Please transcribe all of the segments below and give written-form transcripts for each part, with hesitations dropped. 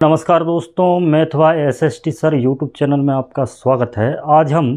नमस्कार दोस्तों, मैथवा SST sir YouTube channel में आपका स्वागत है। आज हम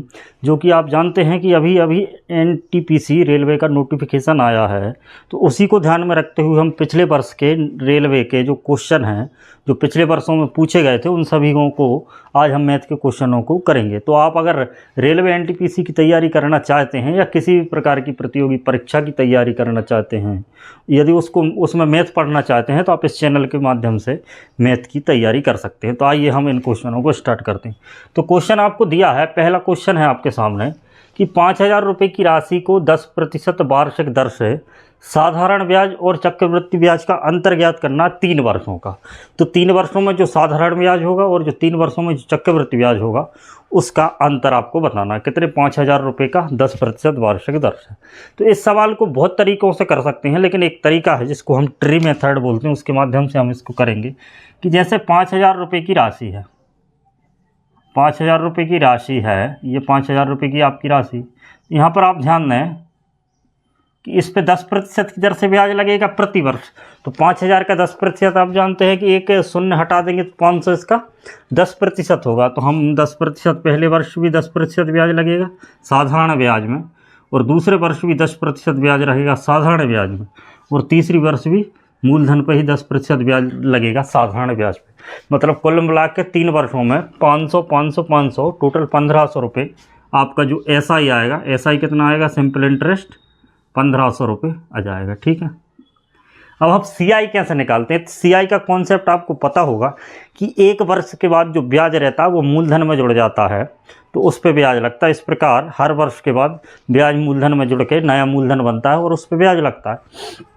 जो कि आप जानते हैं कि अभी अभी एनटीपीसी रेलवे का नोटिफिकेशन आया है, तो उसी को ध्यान में रखते हुए हम पिछले वर्ष के रेलवे के जो क्वेश्चन हैं जो पिछले वर्षों में पूछे गए थे उन सभी को आज हम मैथ के क्वेश्चनों को करेंगे। तो आप अगर रेलवे एनटीपीसी की तैयारी करना चाहते हैं या किसी भी प्रकार की प्रतियोगी परीक्षा की तैयारी करना चाहते हैं, यदि उसमें मैथ पढ़ना चाहते हैं तो आप इस चैनल के माध्यम से मैथ की तैयारी कर सकते हैं। तो आइए हम इन क्वेश्चनों को स्टार्ट करते हैं। तो क्वेश्चन आपको दिया है, पहला क्वेश्चन है आपके सामने कि 5,000 रुपये की राशि को 10% वार्षिक दर से साधारण ब्याज और चक्रवृद्धि ब्याज का अंतर ज्ञात करना 3 वर्षों का। तो 3 वर्षों में जो साधारण ब्याज होगा और जो 3 वर्षों में जो चक्रवृद्धि ब्याज होगा उसका अंतर आपको बताना है। कितने? 5,000 रुपये का 10% वार्षिक दर से। तो इस सवाल को बहुत तरीक़ों से कर सकते हैं, लेकिन एक तरीका है जिसको हम ट्री मेथड बोलते हैं, उसके माध्यम से हम इसको करेंगे। कि जैसे 5,000 रुपये की राशि है, 5,000 रुपये की राशि है, ये 5,000 रुपये की आपकी राशि। यहाँ पर आप ध्यान दें कि इस पे 10% की दर से ब्याज लगेगा प्रति वर्ष। तो 5,000 का 10% आप जानते हैं कि एक शून्य हटा देंगे तो 500 इसका 10% होगा। तो हम 10% पहले वर्ष भी 10% ब्याज लगेगा साधारण ब्याज में, और दूसरे वर्ष भी 10% ब्याज रहेगा साधारण ब्याज में, और तीसरी वर्ष भी मूलधन पर ही 10% ब्याज लगेगा साधारण ब्याज पे। मतलब कुल मिला के 3 वर्षों में 500 500 500 टोटल 1,500 रुपये आपका जो एसआई आएगा। एसआई कितना आएगा? सिंपल इंटरेस्ट 1,500 रुपये आ जाएगा। ठीक है। अब हम सीआई कैसे निकालते हैं? सीआई का कॉन्सेप्ट आपको पता होगा कि 1 वर्ष के बाद जो ब्याज रहता है वो मूलधन में जुड़ जाता है, तो उस पर ब्याज लगता है। इस प्रकार हर वर्ष के बाद ब्याज मूलधन में जुड़ के नया मूलधन बनता है और उस पर ब्याज लगता है।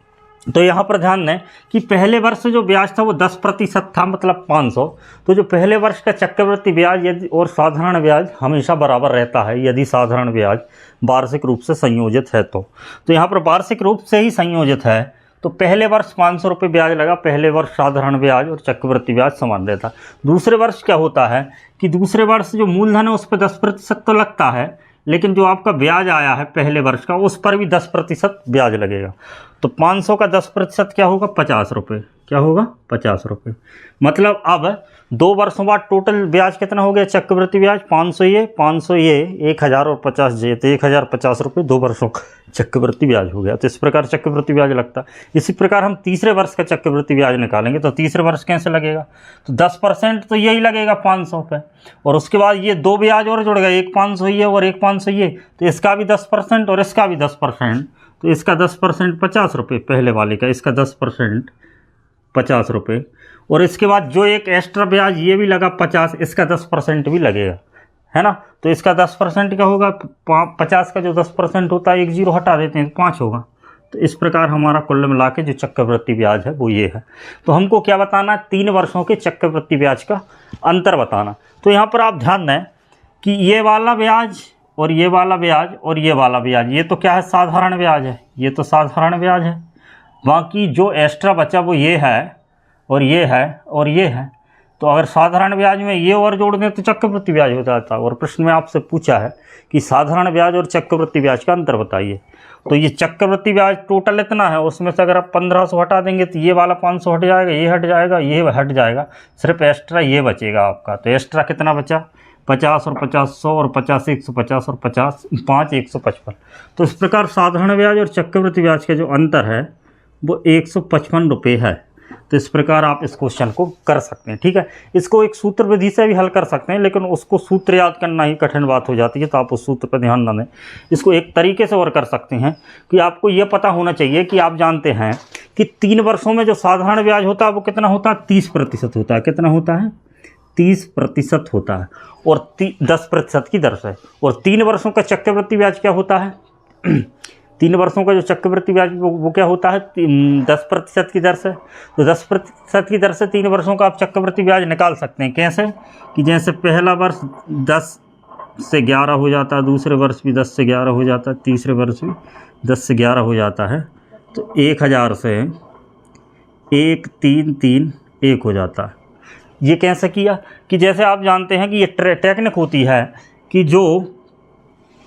तो यहाँ पर ध्यान दें कि पहले वर्ष जो ब्याज था वो 10% था, मतलब 500। तो जो पहले वर्ष का चक्रवृद्धि ब्याज यदि और साधारण ब्याज हमेशा बराबर रहता है यदि साधारण ब्याज वार्षिक रूप से संयोजित है। तो यहाँ पर वार्षिक रूप से ही संयोजित है, तो पहले वर्ष 500 रुपये ब्याज लगा, पहले वर्ष साधारण ब्याज और चक्रवृद्धि ब्याज समान रहता। दूसरे वर्ष क्या होता है कि दूसरे वर्ष जो मूलधन है उस पर 10% तो लगता है, लेकिन जो आपका ब्याज आया है पहले वर्ष का उस पर भी 10% ब्याज लगेगा। तो 500 का 10% क्या होगा? 50 रुपये। क्या होगा? 50 रुपये। मतलब अब 2 वर्षों बाद टोटल ब्याज कितना हो गया? चक्रवृद्धि ब्याज 500 ये 1,000 और 50 ये, तो 1,050 रुपये 2 वर्षों का चक्रवृद्धि ब्याज हो गया। तो इस प्रकार चक्रवृद्धि ब्याज लगता है। इसी प्रकार हम तीसरे वर्ष का चक्रवृद्धि ब्याज निकालेंगे, तो तीसरे वर्ष कैसे लगेगा? तो 10% तो यही लगेगा 500 पे, और उसके बाद ये 2 ब्याज और जुड़ गए, एक 500 ये और एक 500 ये, तो इसका भी 10% और इसका भी 10%। तो इसका 10% 50 रुपये पहले वाले का, इसका 10% 50 रुपये, और इसके बाद जो एक एक्स्ट्रा ब्याज ये भी लगा 50, इसका 10% भी लगेगा, है ना। तो इसका 10% क्या होगा? 50 का जो 10% होता है, एक जीरो हटा देते हैं तो 5 होगा। तो इस प्रकार हमारा कुल मिला के जो चक्रवृद्धि ब्याज है वो ये है। तो हमको क्या बताना? 3 वर्षों के चक्रवृद्धि ब्याज का अंतर बताना। तो यहाँ पर आप ध्यान दें कि ये वाला ब्याज और ये वाला ब्याज और ये वाला ब्याज, ये तो क्या है? साधारण ब्याज है। ये तो साधारण ब्याज है। बाकी जो एक्स्ट्रा बचा वो ये है और ये है और ये है। तो अगर साधारण ब्याज में ये और जोड़ दें तो चक्रवृद्धि ब्याज हो जाता है। और प्रश्न में आपसे पूछा है कि साधारण ब्याज और चक्रवृद्धि ब्याज का अंतर बताइए। तो ये चक्रवृद्धि ब्याज टोटल इतना है, उसमें से अगर आप 1,500 हटा देंगे तो ये वाला 500 हट जाएगा, ये हट जाएगा, ये हट जाएगा, सिर्फ एक्स्ट्रा ये बचेगा आपका। तो एक्स्ट्रा कितना बचा? 50 और 50 100 और 50 150 और 50 5 155। तो इस प्रकार साधारण ब्याज और चक्रवृद्धि ब्याज का जो अंतर है वो 155 रुपये है। तो इस प्रकार आप इस क्वेश्चन को कर सकते हैं। ठीक है। इसको एक सूत्र विधि से भी हल कर सकते हैं, लेकिन उसको सूत्र याद करना ही कठिन बात हो जाती है, तो आप उस सूत्र पर ध्यान ना दें। इसको एक तरीके से और कर सकते हैं कि आपको ये पता होना चाहिए कि आप जानते हैं कि 3 वर्षों में जो साधारण ब्याज होता है वो कितना होता है? 30% होता है। कितना होता है? 30% होता है, और 10% की दर से। और 3 वर्षों का चक्रवृद्धि ब्याज क्या होता है? 3 वर्षों का जो चक्रवृद्धि ब्याज वो क्या होता है? 10% की दर से। तो 10% की दर से 3 वर्षों का आप चक्रवृद्धि ब्याज निकाल सकते हैं। कैसे? कि जैसे पहला वर्ष 10 से 11 हो जाता है, दूसरे वर्ष भी 10 से 11 हो जाता है, तीसरे वर्ष भी 10 से 11 हो जाता है। तो 1,000 से 1 3 3 1 हो जाता है। ये कैसे किया? कि जैसे आप जानते हैं कि ये टेक्निक होती है कि जो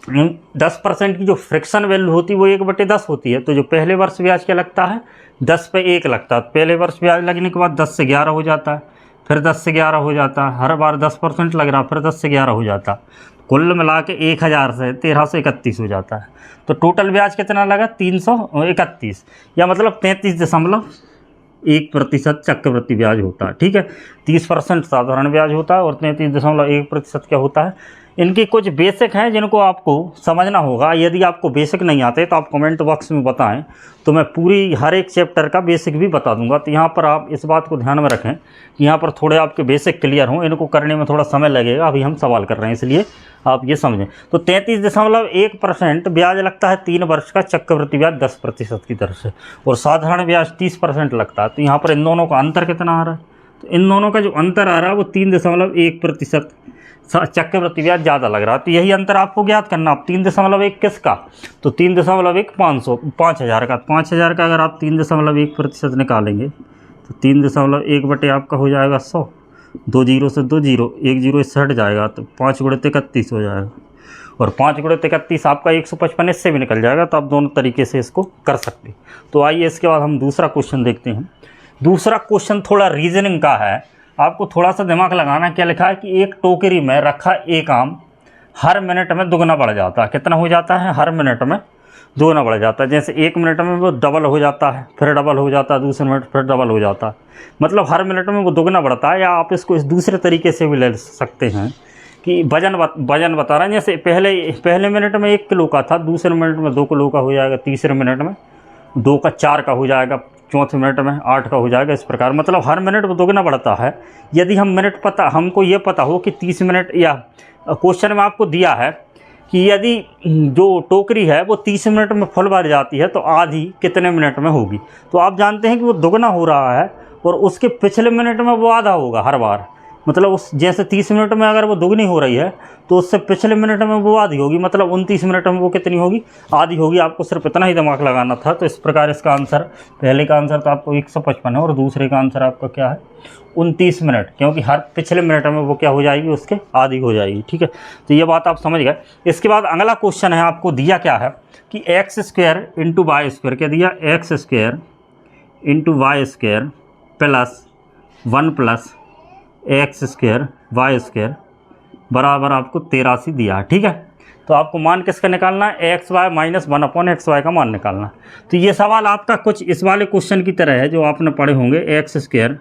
10% की जो फ्रिक्शन वैल्यू होती है वो 1/10 होती है। तो जो पहले वर्ष ब्याज क्या लगता है? 10 पे 1 लगता है। पहले वर्ष ब्याज लगने के बाद 10 से 11 हो जाता है। फिर 10 से 11 हो जाता, हर बार 10% लग रहा, फिर 10 से 11 हो जाता, कुल मिला के 1000 से 1331 हो जाता है। तो टोटल ब्याज कितना लगा 331, या मतलब 33.1% चक्रवृद्धि ब्याज होता है। ठीक है, 30% साधारण ब्याज होता है और 33.1% क्या होता है। इनकी कुछ बेसिक हैं जिनको आपको समझना होगा। यदि आपको बेसिक नहीं आते तो आप कमेंट बॉक्स में बताएं, तो मैं पूरी हर एक चैप्टर का बेसिक भी बता दूंगा। तो यहाँ पर आप इस बात को ध्यान में रखें कि यहाँ पर थोड़े आपके बेसिक क्लियर हों, इनको करने में थोड़ा समय लगेगा, अभी हम सवाल कर रहे हैं इसलिए आप ये समझें। तो 33.1% ब्याज लगता है 3 वर्ष का, चक्रवृद्धि ब्याज 10% की दर से, और साधारण ब्याज 30% लगता है। तो यहाँ पर इन दोनों का अंतर कितना आ रहा है, तो इन दोनों का जो अंतर आ रहा है वो 3.1% चक्रवृद्धि ब्याज ज़्यादा लग रहा है। तो यही अंतर आपको ज्ञात करना। आप 3.1 किसका, तो 3.1 5,000 का, 5,000 का अगर आप 3.1% निकालेंगे तो 3.1 बटे आपका हो जाएगा 100, 2 जीरो से 2 जीरो, 1 जीरो इससे हट जाएगा, तो 5 गुणे 31 हो जाएगा, और 5 गुणे 31 आपका 155 इससे भी निकल जाएगा। तो आप दोनों तरीके से इसको कर सकते। तो आइए इसके बाद हम दूसरा क्वेश्चन देखते हैं। दूसरा क्वेश्चन थोड़ा रीजनिंग का है, आपको थोड़ा सा दिमाग लगाना। क्या लिखा है कि एक टोकरी में रखा एक आम हर मिनट में दुगना बढ़ जाता है। कितना हो जाता है, हर मिनट में दुगना बढ़ जाता है। जैसे 1 मिनट में वो डबल हो जाता है, फिर डबल हो जाता है, दूसरे मिनट फिर डबल हो जाता है, मतलब हर मिनट में वो दुगना बढ़ता है। या आप इसको इस दूसरे तरीके से भी ले सकते हैं कि वजन बता रहे हैं। जैसे पहले मिनट में 1 किलो का था, दूसरे मिनट में 2 किलो का हो जाएगा, तीसरे मिनट में 2 का 4 का हो जाएगा, चौथे मिनट में 8 का हो जाएगा। इस प्रकार मतलब हर मिनट वो दोगुना बढ़ता है। यदि हम हमको ये पता हो कि 30 मिनट, या क्वेश्चन में आपको दिया है कि यदि जो टोकरी है वो 30 मिनट में फुल भर जाती है तो आधी कितने मिनट में होगी। तो आप जानते हैं कि वो दोगुना हो रहा है और उसके पिछले मिनट में वो आधा होगा हर बार। मतलब उस जैसे 30 मिनट में अगर वो दोगुनी हो रही है तो उससे पिछले मिनट में वो आधी होगी, मतलब 29 मिनट में वो कितनी होगी, आधी होगी। आपको सिर्फ इतना ही दिमाग लगाना था। तो इस प्रकार इसका आंसर, पहले का आंसर तो आपको 155 है और दूसरे का आंसर आपका क्या है 29 मिनट, क्योंकि हर पिछले मिनट में वो क्या हो जाएगी, उसके आधी हो जाएगी। ठीक है, तो ये बात आप समझ गए। इसके बाद अगला क्वेश्चन है, आपको दिया क्या है कि x² इंटू वाई स्क्वायर, क्या दिया, x² into Y square plus 1 plus x² Y square बराबर आपको 83 दिया। ठीक है, तो आपको मान किसका निकालना है, xy माइनस 1/xy का मान निकालना। तो ये सवाल आपका कुछ इस वाले क्वेश्चन की तरह है जो आपने पढ़े होंगे। x²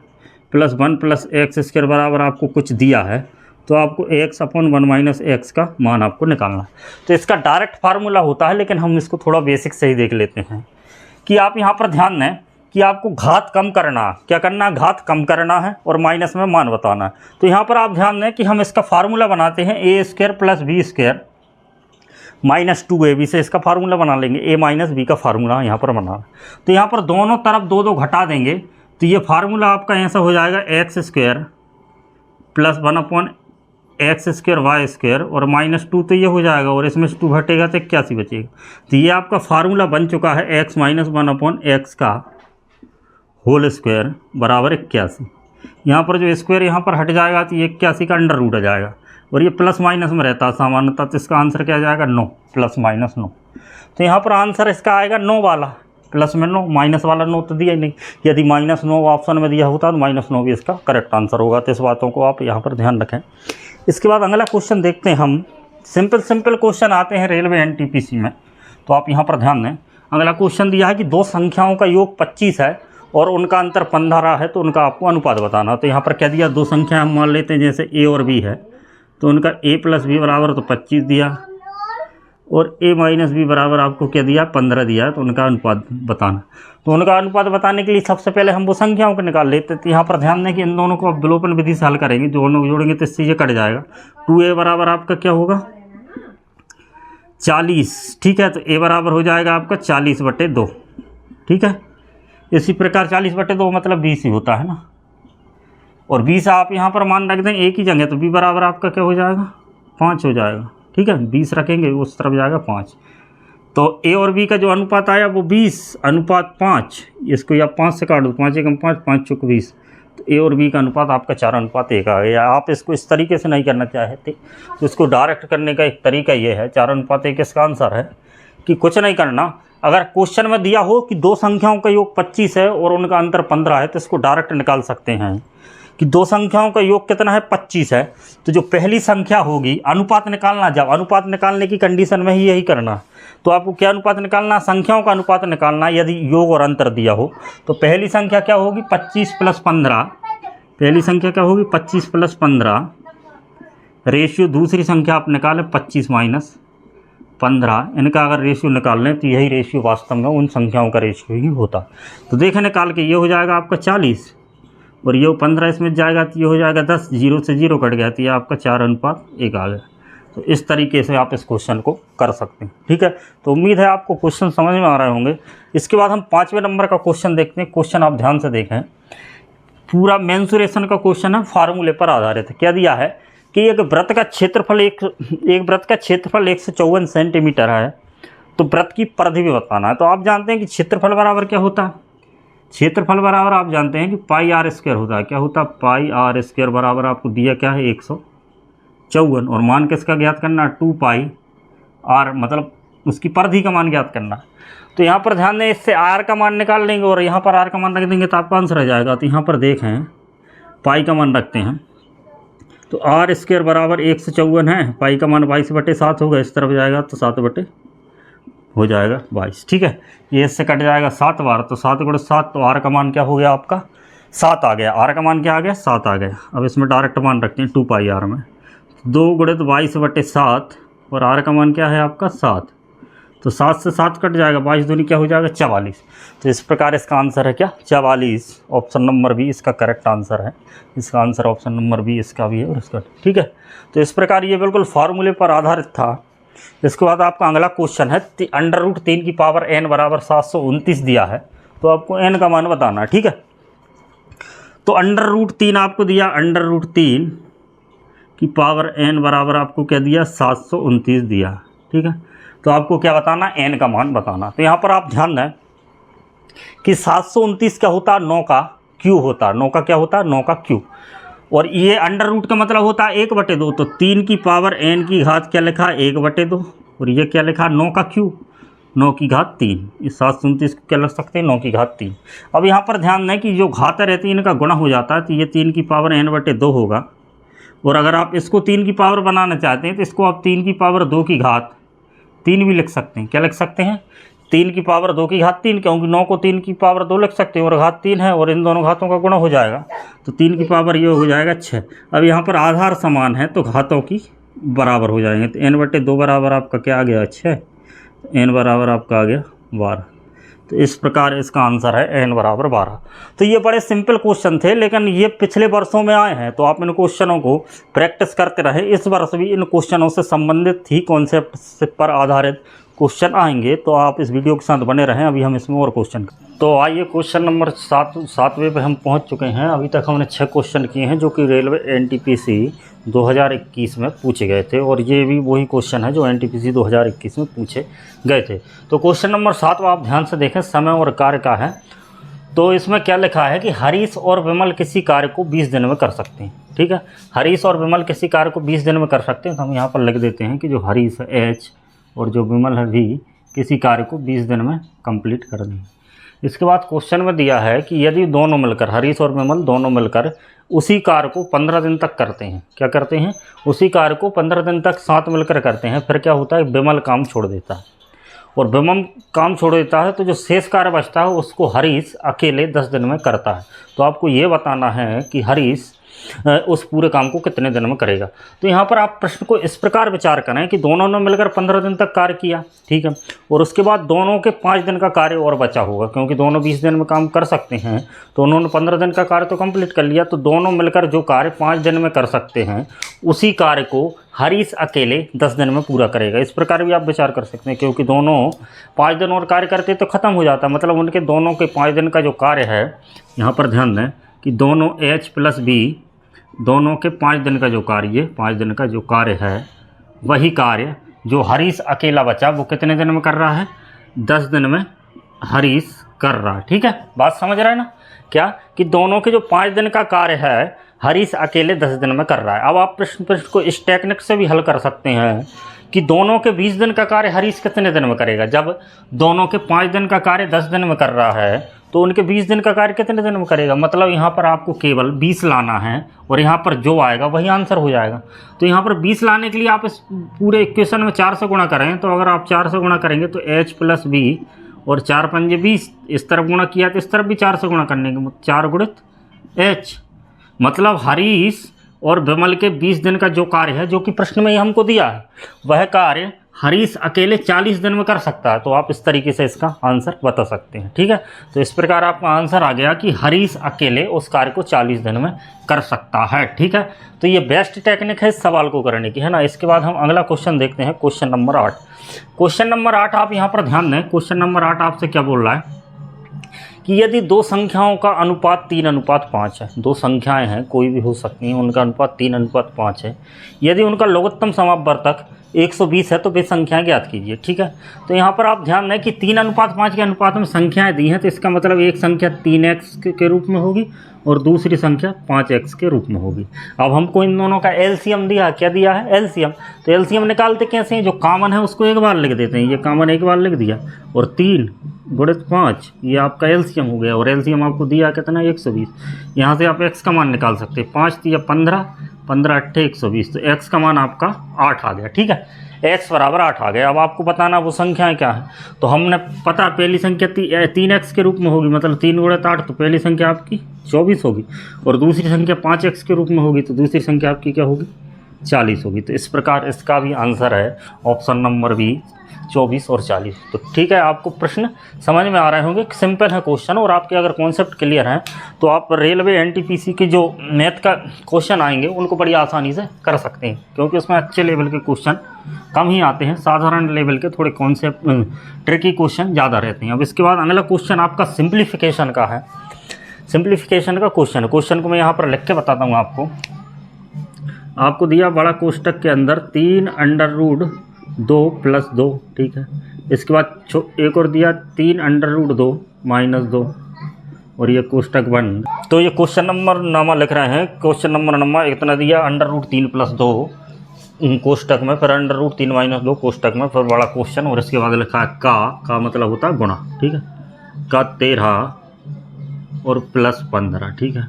प्लस 1 प्लस x² बराबर आपको कुछ दिया है, तो आपको x/1 माइनस x का मान आपको निकालना। तो इसका डायरेक्ट फार्मूला होता है, लेकिन हम इसको थोड़ा बेसिक से ही देख लेते हैं कि आप यहाँ पर ध्यान दें कि आपको घात कम करना, क्या करना, घात कम करना है और माइनस में मान बताना है। तो यहाँ पर आप ध्यान दें कि हम इसका फार्मूला बनाते हैं a² plus b² minus 2ab से इसका फार्मूला बना लेंगे। a माइनस बी का फार्मूला यहाँ पर बनाना। तो यहाँ पर दोनों तरफ 2 घटा देंगे, तो ये फार्मूला आपका ऐसा हो जाएगा x² plus 1/x² Y square और माइनस 2, तो ये हो जाएगा, और इसमें 2 घटेगा तो 81 बचेगा। तो ये आपका फार्मूला बन चुका है x माइनस 1/x का होल स्क्वायर बराबर 81। यहाँ पर जो स्क्वायर यहाँ पर हट जाएगा तो ये 81 का अंडर रूट आ जाएगा, और ये प्लस माइनस में रहता है सामान्यतः। तो इसका आंसर क्या आ जाएगा 9 प्लस माइनस 9। तो यहाँ पर आंसर इसका आएगा 9 वाला, प्लस में 9, माइनस वाला 9 तो दिया ही नहीं। यदि माइनस 9 ऑप्शन में दिया होता तो माइनस 9 भी इसका करेक्ट आंसर होगा। तो इस बातों को आप यहाँ पर ध्यान रखें। इसके बाद अगला क्वेश्चन देखते हैं हम। सिंपल क्वेश्चन आते हैं रेलवे NTPC में, तो आप यहाँ पर ध्यान दें। अगला क्वेश्चन दिया है कि 2 संख्याओं का योग 25 है और उनका अंतर 15 है, तो उनका आपको अनुपात बताना। तो यहाँ पर क्या दिया, 2 संख्या हम मान लेते हैं, जैसे a और b है, तो उनका a प्लस बी बराबर तो 25 दिया, और a माइनस बी बराबर आपको क्या दिया, 15 दिया। तो उनका अनुपात बताना। तो उनका अनुपात बताने के लिए सबसे पहले हम वो संख्याओं को निकाल लेते हैं। तो यहाँ पर ध्यान दें कि इन दोनों को आप विलोपन विधि से हल करेंगे, जोड़ेंगे तो इससे ये कट जाएगा। 2a बराबर आपका क्या होगा 40। ठीक है, तो a बराबर हो जाएगा आपका 40/2। ठीक है, इसी प्रकार 40/2 मतलब 20 ही होता है ना, और 20 आप यहाँ पर मान रख दें एक ही जगह, तो b बराबर आपका क्या हो जाएगा 5 हो जाएगा। ठीक है, 20 रखेंगे उस तरफ जाएगा 5। तो a और b का जो अनुपात आया वो 20/5। इसको या 5 से काट दो, 5 एकम 5, 5 चौक 20। तो a और b का अनुपात आपका 4:1 आ गया। आप इसको इस तरीके से नहीं करना चाहते तो इसको डायरेक्ट करने का एक तरीका ये है, 4:1 इसका आंसर है कि कुछ नहीं करना। अगर क्वेश्चन में दिया हो कि 2 संख्याओं का योग 25 है और उनका अंतर 15 है, तो इसको डायरेक्ट निकाल सकते हैं कि दो संख्याओं का योग कितना है 25 है, तो जो पहली संख्या होगी अनुपात निकालना, जब अनुपात निकालने की कंडीशन में ही यही करना, तो आपको क्या अनुपात निकालना, संख्याओं का अनुपात निकालना यदि योग और अंतर दिया हो। तो पहली संख्या क्या होगी 25 + 15, पहली संख्या क्या होगी 25 + 15 रेशियो, दूसरी संख्या आप निकालें 25 - 15, इनका अगर रेशियो निकाल लें तो यही रेशियो वास्तव में उन संख्याओं का रेशियो ही होता। तो देखें निकाल के, ये हो जाएगा आपका 40 और ये 15 इसमें जाएगा तो ये हो जाएगा 10, 0 से 0 कट गया तो ये आपका 4:1 आ गया। तो इस तरीके से आप इस क्वेश्चन को कर सकते हैं। ठीक है, तो उम्मीद है आपको क्वेश्चन समझ में आ रहे होंगे। इसके बाद हम 5वें नंबर का क्वेश्चन देखते हैं। क्वेश्चन आप ध्यान से देखें, पूरा मेंसुरेशन का क्वेश्चन है, फार्मूले पर आधारित है। क्या दिया है कि एक वृत्त का क्षेत्रफल एक वृत्त का क्षेत्रफल 154 सेंटीमीटर है, तो वृत्त की परिधि भी बताना है। तो आप जानते हैं कि क्षेत्रफल बराबर क्या होता है, क्षेत्रफल बराबर आप जानते हैं कि πr² होता है। क्या होता है πr² बराबर आपको दिया क्या है 154, और मान किसका ज्ञात करना 2πr, मतलब उसकी परिधि का मान ज्ञात करना। तो यहाँ पर ध्यान दें, इससे r का मान निकाल लेंगे और यहाँ पर r का मान रख देंगे तो आपका आंसर आ जाएगा। तो यहाँ पर देखें पाई का मान रखते हैं, तो r² बराबर 154 है, पाई का मान 22/7 होगा, इस तरफ जाएगा तो 7 हो जाएगा 22। ठीक है, ये इससे कट जाएगा 7 बार, तो 7 × 7, तो r का मान क्या हो गया आपका 7 आ गया। r का मान क्या आ गया 7 आ गया। अब इसमें डायरेक्ट मान रखते हैं 2πr में, 2 × 22/7 और r का मान क्या है आपका 7, तो 7 से 7 कट जाएगा, 22 दूनी क्या हो जाएगा 44। तो इस प्रकार इसका आंसर है क्या 44। ऑप्शन नंबर बी इसका करेक्ट आंसर है। इसका आंसर ऑप्शन नंबर बी इसका भी है और इसका। ठीक है, तो इस प्रकार ये बिल्कुल फार्मूले पर आधारित था। इसके बाद आपका अगला क्वेश्चन है √3 की पावर n बराबर 729 दिया है, तो आपको n का मान बताना है। ठीक है, तो √3 आपको दिया, √3 की पावर n बराबर आपको क्या दिया 729 दिया। ठीक है, तो आपको क्या बताना n का मान बताना। तो यहाँ पर आप ध्यान दें कि 729 क्या होता है 9 का क्यू होता है, 9 का क्या होता है 9 का क्यू, और ये अंडर का मतलब होता है 1/2, तो 3 की पावर n की घात क्या लिखा 1/2, और ये क्या लिखा 9 का क्यू 9 की घात 3। इस 729 को क्या लिख सकते हैं 9 की घात 3। अब यहाँ पर ध्यान दें कि जो घातें रहती हैं इनका गुणा हो जाता है, तो ये 3 की पावर n/2 होगा, और अगर आप इसको 3 की पावर बनाना चाहते हैं तो इसको आप 3 की पावर 2 की घात 3 भी लिख सकते हैं। क्या लिख सकते हैं 3 की पावर 2 की घात 3, क्योंकि 9 को 3 की पावर 2 लिख सकते हैं और घात 3 है, और इन दोनों घातों का गुणा हो जाएगा तो 3 की पावर ये हो जाएगा 6। अब यहाँ पर आधार समान है तो घातों की बराबर हो जाएंगे, तो n/2 बराबर आपका क्या आ गया 6, n बराबर आपका आ गया 12। तो इस प्रकार इसका आंसर है n बराबर 12। तो ये बड़े सिंपल क्वेश्चन थे, लेकिन ये पिछले वर्षों में आए हैं, तो आप इन क्वेश्चनों को प्रैक्टिस करते रहे। इस वर्ष भी इन क्वेश्चनों से संबंधित ही कॉन्सेप्ट पर आधारित क्वेश्चन आएंगे, तो आप इस वीडियो के साथ बने रहें। अभी हम इसमें और क्वेश्चन, तो आइए क्वेश्चन नंबर 7वें पे हम पहुंच चुके हैं। अभी तक हमने 6 क्वेश्चन किए हैं जो कि रेलवे NTPC 2021 में पूछे गए थे, और ये भी वही क्वेश्चन है जो NTPC 2021 में पूछे गए थे। तो क्वेश्चन नंबर 7 आप ध्यान से देखें, समय और कार्य का है। तो इसमें क्या लिखा है कि हरीश और विमल किसी कार्य को 20 दिन में कर सकते हैं। ठीक है, हरीश और विमल किसी कार्य को 20 दिन में कर सकते हैं, तो हम यहाँ पर लिख देते हैं कि जो हरीश है H और जो विमल है V किसी कार्य को 20 दिन में कंप्लीट कर दें। इसके बाद क्वेश्चन में दिया है कि यदि दोनों मिलकर, हरीश और विमल दोनों मिलकर उसी कार्य को 15 दिन तक करते हैं, क्या करते हैं उसी कार्य को 15 दिन तक साथ मिलकर करते हैं, फिर क्या होता है विमल काम छोड़ देता है, और विमल काम छोड़ देता है तो जो शेष कार्य बचता है उसको हरीश अकेले 10 दिन में करता है। तो आपको ये बताना है कि हरीश उस पूरे काम को कितने दिन में करेगा। तो यहाँ पर आप प्रश्न को इस प्रकार विचार करें कि दोनों ने मिलकर 15 दिन तक कार्य किया, ठीक है, और उसके बाद दोनों के 5 दिन का कार्य और बचा होगा, क्योंकि दोनों 20 दिन में काम कर सकते हैं, तो उन्होंने 15 दिन का कार्य तो कंप्लीट कर लिया, तो दोनों मिलकर जो कार्य 5 दिन में कर सकते हैं उसी कार्य को हरीश अकेले 10 दिन में पूरा करेगा। इस प्रकार भी आप विचार कर सकते हैं, क्योंकि दोनों 5 दिन और कार्य करते तो ख़त्म हो जाता, मतलब उनके दोनों के 5 दिन का जो कार्य है, यहाँ पर ध्यान दें कि दोनों H + B दोनों के 5 दिन का जो कार्य, 5 दिन का जो कार्य है, वही कार्य जो हरीश अकेला बचा वो कितने दिन में कर रहा है 10 दिन में हरीश कर रहा है। ठीक है, बात समझ रहे हैं ना, क्या कि दोनों के जो 5 दिन का कार्य है हरीश अकेले 10 दिन में कर रहा है। अब आप प्रश्न को इस टेक्निक से भी हल कर सकते हैं कि दोनों के 20 दिन का कार्य हरीश कितने दिन में करेगा। जब दोनों के 5 दिन का कार्य 10 दिन में कर रहा है तो उनके 20 दिन का कार्य कितने दिन में करेगा। मतलब यहाँ पर आपको केवल 20 लाना है और यहाँ पर जो आएगा वही आंसर हो जाएगा। तो यहाँ पर 20 लाने के लिए आप इस पूरे इक्वेशन में 4 से गुणा करें, तो अगर आप 4 से गुणा करेंगे तो h + b और 4 पंजे 20, इस तरफ गुणा किया तो इस तरफ भी 4 से गुणा करने के 4 गुणित h। मतलब हरीश और विमल के 20 दिन का जो कार्य है, जो कि प्रश्न में हमको दिया है, वह कार्य हरीश अकेले 40 दिन में कर सकता है। तो आप इस तरीके से इसका आंसर बता सकते हैं। ठीक है, तो इस प्रकार आपका आंसर आ गया कि हरीश अकेले उस कार्य को 40 दिन में कर सकता है। ठीक है, तो ये बेस्ट टेक्निक है इस सवाल को करने की, है ना। इसके बाद हम अगला क्वेश्चन देखते हैं, क्वेश्चन नंबर 8। क्वेश्चन नंबर 8 आप यहाँ पर ध्यान दें। क्वेश्चन नंबर 8 आपसे क्या बोल रहा है कि यदि दो संख्याओं का अनुपात 3:5 है, दो संख्याएं हैं कोई भी हो सकती हैं, उनका अनुपात 3:5 है, यदि उनका लघुत्तम समापवर्तक 120 है तो वे संख्याएं ज्ञात कीजिए। ठीक है, तो यहाँ पर आप ध्यान दें कि 3:5 के अनुपात में संख्याएं दी हैं, तो इसका मतलब एक संख्या 3x के रूप में होगी और दूसरी संख्या 5x के रूप में होगी। अब हमको इन दोनों का एलसीएम दिया, क्या दिया है, एलसीएम। तो एलसीएम निकालते कैसे हैं, जो कॉमन है उसको एक बार लिख देते हैं, ये कॉमन एक बार लिख दिया, और 3 × 5 ये आपका एलसीएम हो गया, और एलसीएम आपको दिया कितना, 120। यहाँ से आप x का मान निकाल सकते हैं, 5 × 15, 15 × 8 120, तो x का मान आपका 8 आ गया। ठीक है, x बराबर 8 आ गया। अब आपको बताना वो संख्याएं क्या है, तो हमने पता पहली संख्या 3x के रूप में होगी, मतलब 3 × 8, तो पहली संख्या आपकी 24 होगी, और दूसरी संख्या 5x के रूप में होगी, तो दूसरी संख्या आपकी क्या होगी, 40 होगी। तो इस प्रकार इसका भी आंसर है ऑप्शन नंबर बी, 24 और 40। तो ठीक है, आपको प्रश्न समझ में आ रहे होंगे, सिंपल है क्वेश्चन, और आपके अगर कॉन्सेप्ट क्लियर हैं तो आप रेलवे एनटीपीसी के जो मैथ का क्वेश्चन आएंगे उनको बड़ी आसानी से कर सकते हैं, क्योंकि उसमें अच्छे लेवल के क्वेश्चन कम ही आते हैं, साधारण लेवल के थोड़े कॉन्सेप्ट ट्रिकी क्वेश्चन ज़्यादा रहते हैं। अब इसके बाद अगला क्वेश्चन आपका सिंप्लीफिकेशन का है, सिंप्लीफिकेशन का क्वेश्चन है। क्वेश्चन को मैं यहाँ पर लिख के बताता हूँ आपको दिया बड़ा कोष्टक के अंदर 3√2 + 2, ठीक है। इसके बाद एक और दिया 3√2 - 2, और ये कोष्टक बंद। तो ये क्वेश्चन नंबर नामा लिख रहे हैं, क्वेश्चन नंबर इतना दिया √3 + 2 कोष्टक में, फिर √3 - 2 कोष्टक में, फिर बड़ा क्वेश्चन, और इसके बाद लिखा है का मतलब होता है गुणा, ठीक है, का 13 और +15, ठीक है।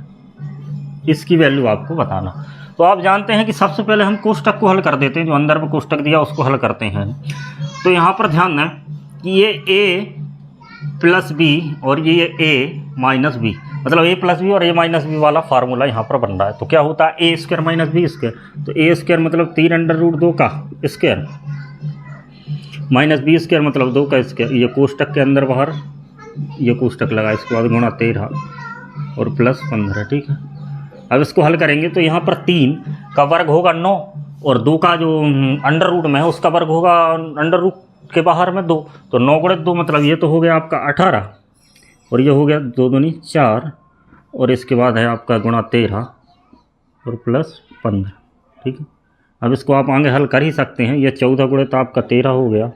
इसकी वैल्यू आपको बताना। तो आप जानते हैं कि सबसे पहले हम कोष्टक को हल कर देते हैं, जो अंदर में कोष्टक दिया उसको हल करते हैं। तो यहाँ पर ध्यान दें कि ये a + b और ये a - b, मतलब a + b और a - b वाला फार्मूला यहाँ पर बन रहा है। तो क्या होता है, a² - b², तो a² मतलब 3√2 का स्क्वायर -b² मतलब 2 का स्क्वायर, ये कोष्टक के अंदर बाहर ये कोष्टक लगा, इसके बाद गुणा 13 और +15, ठीक है। अब इसको हल करेंगे तो यहाँ पर 3 का वर्ग होगा 9, और 2 का जो अंडर रूट में है उसका वर्ग होगा अंडर रूट के बाहर में 2, तो 9 × 2 मतलब ये तो हो गया आपका 18, और ये हो गया 2 दूनी 4, और इसके बाद है आपका गुणा 13 और +15, ठीक है। अब इसको आप आगे हल कर ही सकते हैं, ये 14 × आपका 13 हो गया,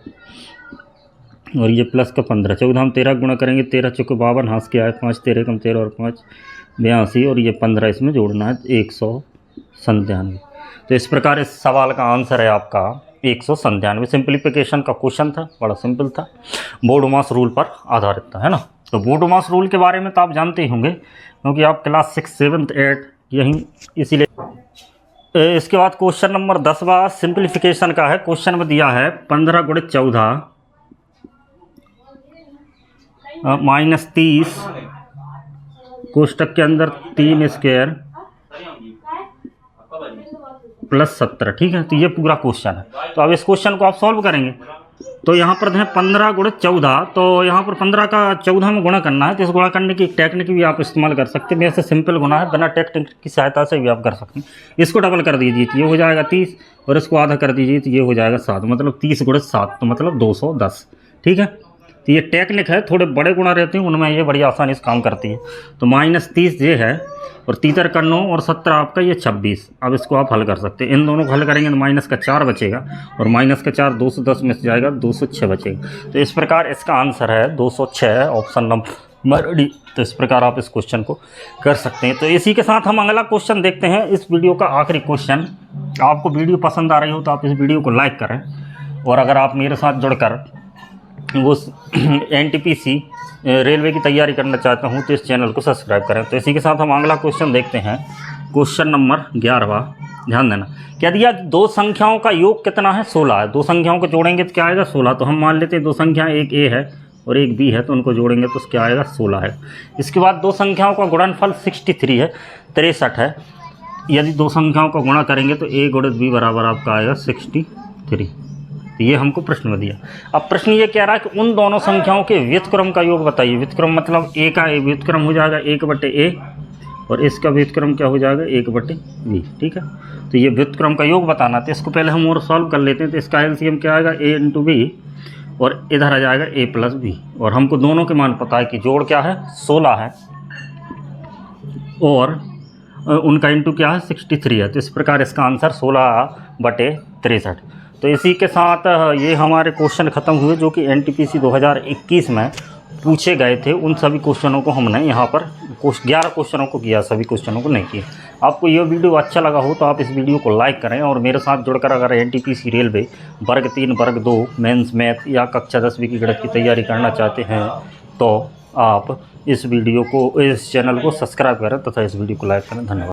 और ये प्लस का 15, 14 हम 13 गुणा करेंगे, 13 × 52 हाथ के आए, 5 13 × 13 और 5 82, और ये 15 इसमें जोड़ना है 197। तो इस प्रकार इस सवाल का आंसर है आपका 197। सिंप्लीफिकेशन का क्वेश्चन था, बड़ा सिंपल था, बोडोमास रूल पर आधारित था, है ना। तो बोडोमास रूल के बारे में तो आप जानते ही होंगे, क्योंकि आप क्लास 6, 7, 8 यहीं, इसीलिए। इसके बाद क्वेश्चन नंबर 10वां सिंप्लीफिकेशन का है। क्वेश्चन में दिया है 15 × 14 -30 कोष्टक के अंदर 3² +17, ठीक है। तो ये पूरा क्वेश्चन है। तो अब इस क्वेश्चन को आप सॉल्व करेंगे, तो यहाँ पर है 15 × 14, तो यहाँ पर 15 का 14 में गुणा करना है। तो इस गुणा करने की टेक्निक भी आप इस्तेमाल कर सकते हैं, वैसे सिंपल गुणा है, बिना टेक्निक की सहायता से भी आप कर सकते हैं। इसको डबल कर दीजिए तो ये हो जाएगा 30, और इसको आधा कर दीजिए तो ये हो जाएगा 7, मतलब 30 × 7 तो मतलब 210, ठीक है। तो ये टेक्निक है, थोड़े बड़े गुणा रहते हैं उनमें ये बड़ी आसानी से काम करती है। तो -30 ये है, और 3 का 9 और 17 आपका ये 26। अब इसको आप हल कर सकते हैं, इन दोनों को हल करेंगे तो माइनस का 4 बचेगा, और माइनस का 4 210 में से जाएगा, 206 बचेगा। तो इस प्रकार इसका आंसर है 206, ऑप्शन नंबर डी। तो इस प्रकार आप इस क्वेश्चन को कर सकते हैं। तो इसी के साथ हम अगला क्वेश्चन देखते हैं, इस वीडियो का आखिरी क्वेश्चन। आपको वीडियो पसंद आ रही हो तो आप इस वीडियो को लाइक करें, और अगर आप मेरे साथ जुड़कर वो NTPC रेलवे की तैयारी करना चाहते हूँ तो इस चैनल को सब्सक्राइब करें। तो इसी के साथ हम अगला क्वेश्चन देखते हैं। क्वेश्चन नंबर 11वां, ध्यान देना। क्या दिया, दो संख्याओं का योग कितना है? 16 है। दो संख्याओं को जोड़ेंगे तो क्या आएगा? 16। तो हम मान लेते हैं दो संख्या, एक A है और एक B है, तो उनको जोड़ेंगे तो क्या आएगा? 16 है। इसके बाद दो संख्याओं का गुणनफल 63 है, 63 है। यदि दो संख्याओं का गुणा करेंगे तो A गुणित B बराबर आपका आएगा 63। तो ये हमको प्रश्न में दिया। अब प्रश्न ये कह रहा है कि उन दोनों संख्याओं के व्युत्क्रम का योग बताइए। व्युत्क्रम मतलब A का व्युत्क्रम हो जाएगा 1/A और इसका व्युत्क्रम क्या हो जाएगा? 1/B। ठीक है, तो ये व्युत्क्रम का योग बताना। तो इसको पहले हम और सॉल्व कर लेते हैं। तो इसका एलसीएम क्या आएगा? A × B और इधर आ जाएगा A + B। और हमको दोनों के मान पता है कि जोड़ क्या है? 16 है और उनका इंटू क्या है? 63 है। तो इस प्रकार इसका आंसर 16/63। तो इसी के साथ ये हमारे क्वेश्चन ख़त्म हुए जो कि NTPC 2021 में पूछे गए थे। उन सभी क्वेश्चनों को हमने यहाँ पर 11 क्वेश्चनों को किया, सभी क्वेश्चनों को नहीं किया। आपको ये वीडियो अच्छा लगा हो तो आप इस वीडियो को लाइक करें और मेरे साथ जुड़कर अगर NTPC रेलवे वर्ग 3, वर्ग 2, मेंस मैथ या कक्षा 10वीं की गणित की तैयारी करना चाहते हैं तो आप इस वीडियो को, इस चैनल को सब्सक्राइब करें तथा इस वीडियो को लाइक करें। धन्यवाद।